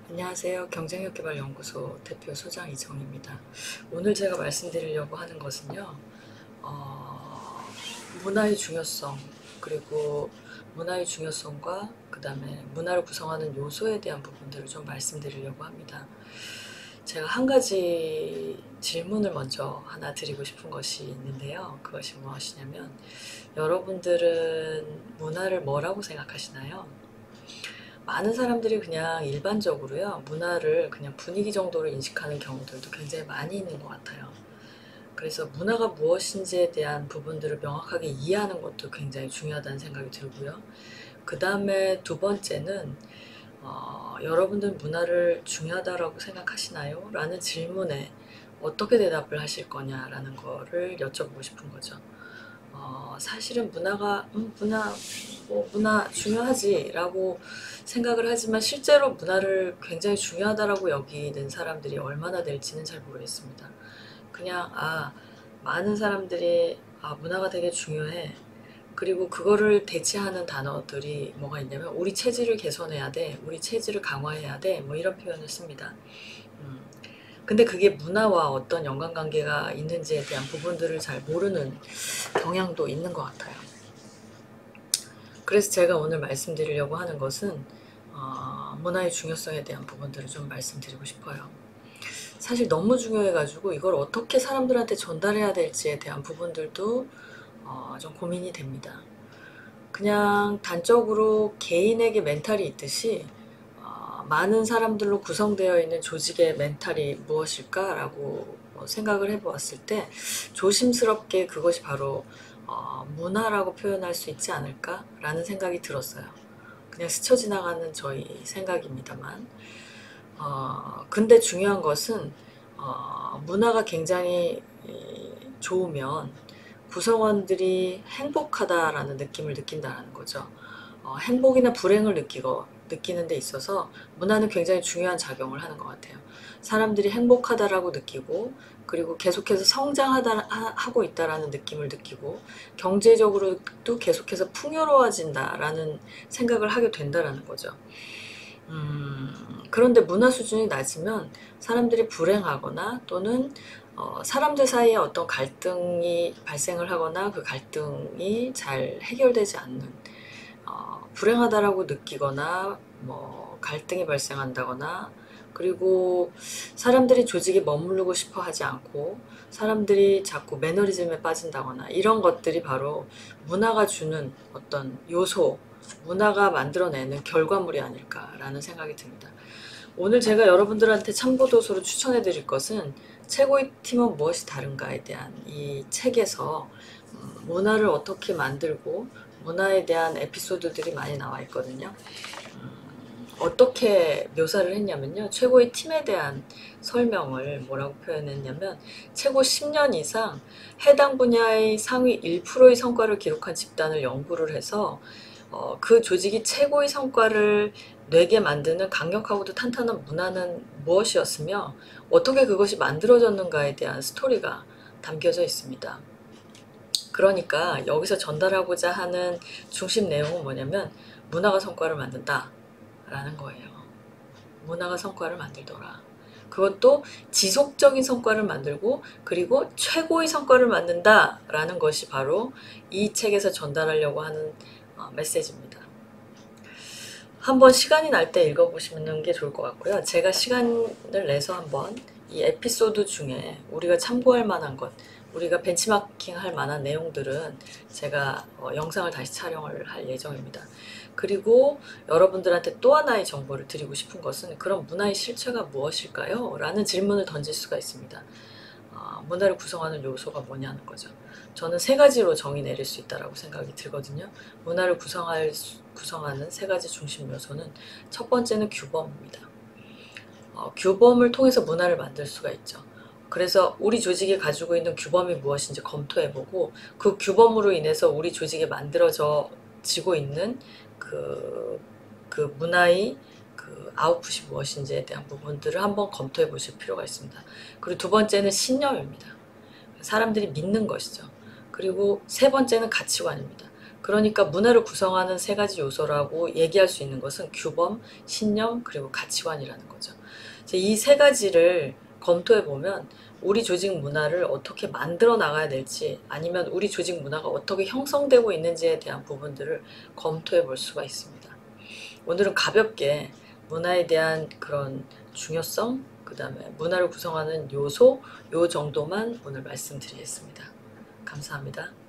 안녕하세요. 경쟁력개발연구소 대표 소장 이정입니다. 오늘 제가 말씀드리려고 하는 것은요. 어, 문화의 중요성, 그리고 문화의 중요성과 그 다음에 문화를 구성하는 요소에 대한 부분들을 좀 말씀드리려고 합니다. 제가 한 가지 질문을 먼저 하나 드리고 싶은 것이 있는데요. 그것이 무엇이냐면, 여러분들은 문화를 뭐라고 생각하시나요? 많은 사람들이 그냥 일반적으로요, 문화를 그냥 분위기 정도로 인식하는 경우들도 굉장히 많이 있는 것 같아요. 그래서 문화가 무엇인지에 대한 부분들을 명확하게 이해하는 것도 굉장히 중요하다는 생각이 들고요. 그 다음에 두 번째는, 여러분들 문화를 중요하다라고 생각하시나요? 라는 질문에 어떻게 대답을 하실 거냐라는 거를 여쭤보고 싶은 거죠. 사실은 문화 중요하지 라고 생각을 하지만 실제로 문화를 굉장히 중요하다라고 여기는 사람들이 얼마나 될지는 잘 모르겠습니다. 그냥, 많은 사람들이, 문화가 되게 중요해. 그리고 그거를 대체하는 단어들이 뭐가 있냐면, 우리 체질을 개선해야 돼, 우리 체질을 강화해야 돼, 뭐 이런 표현을 씁니다. 음. 근데 그게 문화와 어떤 연관관계가 있는지에 대한 부분들을 잘 모르는 경향도 있는 것 같아요. 그래서 제가 오늘 말씀드리려고 하는 것은, 문화의 중요성에 대한 부분들을 좀 말씀드리고 싶어요. 사실 너무 중요해가지고 이걸 어떻게 사람들한테 전달해야 될지에 대한 부분들도 좀 고민이 됩니다. 그냥 단적으로 개인에게 멘탈이 있듯이, 많은 사람들로 구성되어 있는 조직의 멘탈이 무엇일까라고 생각을 해보았을 때, 조심스럽게 그것이 바로 문화라고 표현할 수 있지 않을까라는 생각이 들었어요. 그냥 스쳐 지나가는 저희 생각입니다만, 근데 중요한 것은, 문화가 굉장히 좋으면 구성원들이 행복하다라는 느낌을 느낀다는 거죠. 행복이나 불행을 느끼는 데 있어서 문화는 굉장히 중요한 작용을 하는 것 같아요. 사람들이 행복하다라고 느끼고, 그리고 계속해서 하고 있다라는 느낌을 느끼고, 경제적으로도 계속해서 풍요로워진다라는 생각을 하게 된다라는 거죠. 그런데 문화 수준이 낮으면 사람들이 불행하거나, 또는 사람들 사이에 어떤 갈등이 발생을 하거나 그 갈등이 잘 해결되지 않는, 불행하다라고 느끼거나 뭐 갈등이 발생한다거나, 그리고 사람들이 조직에 머무르고 싶어 하지 않고 사람들이 자꾸 매너리즘에 빠진다거나, 이런 것들이 바로 문화가 주는 어떤 요소, 문화가 만들어내는 결과물이 아닐까라는 생각이 듭니다. 오늘 제가 여러분들한테 참고도서로 추천해 드릴 것은, 최고의 팀은 무엇이 다른가에 대한 이 책에서 문화를 어떻게 만들고 문화에 대한 에피소드들이 많이 나와 있거든요. 어떻게 묘사를 했냐면요, 최고의 팀에 대한 설명을 뭐라고 표현했냐면, 최고 10년 이상 해당 분야의 상위 1%의 성과를 기록한 집단을 연구를 해서, 그 조직이 최고의 성과를 내게 만드는 강력하고도 탄탄한 문화는 무엇이었으며 어떻게 그것이 만들어졌는가에 대한 스토리가 담겨져 있습니다. 그러니까 여기서 전달하고자 하는 중심 내용은 뭐냐면, 문화가 성과를 만든다 라는 거예요. 문화가 성과를 만들더라. 그것도 지속적인 성과를 만들고, 그리고 최고의 성과를 만든다 라는 것이 바로 이 책에서 전달하려고 하는 메시지입니다. 한번 시간이 날 때 읽어보시는 게 좋을 것 같고요. 제가 시간을 내서 한번 이 에피소드 중에 우리가 참고할 만한 것, 우리가 벤치마킹 할 만한 내용들은 제가 영상을 다시 촬영을 할 예정입니다. 그리고 여러분들한테 또 하나의 정보를 드리고 싶은 것은, 그럼 문화의 실체가 무엇일까요? 라는 질문을 던질 수가 있습니다. 문화를 구성하는 요소가 뭐냐는 거죠. 저는 세 가지로 정의 내릴 수 있다고 생각이 들거든요. 문화를 구성하는 세 가지 중심 요소는, 첫 번째는 규범입니다. 규범을 통해서 문화를 만들 수가 있죠. 그래서 우리 조직이 가지고 있는 규범이 무엇인지 검토해보고, 그 규범으로 인해서 우리 조직에 만들어지고 있는 그 문화의 그 아웃풋이 무엇인지에 대한 부분들을 한번 검토해 보실 필요가 있습니다. 그리고 두 번째는 신념입니다. 사람들이 믿는 것이죠. 그리고 세 번째는 가치관입니다. 그러니까 문화를 구성하는 세 가지 요소라고 얘기할 수 있는 것은 규범, 신념, 그리고 가치관이라는 거죠. 이 세 가지를 검토해 보면 우리 조직 문화를 어떻게 만들어 나가야 될지, 아니면 우리 조직 문화가 어떻게 형성되고 있는지에 대한 부분들을 검토해 볼 수가 있습니다. 오늘은 가볍게 문화에 대한 그런 중요성, 그 다음에 문화를 구성하는 요소, 요 정도만 오늘 말씀드리겠습니다. 감사합니다.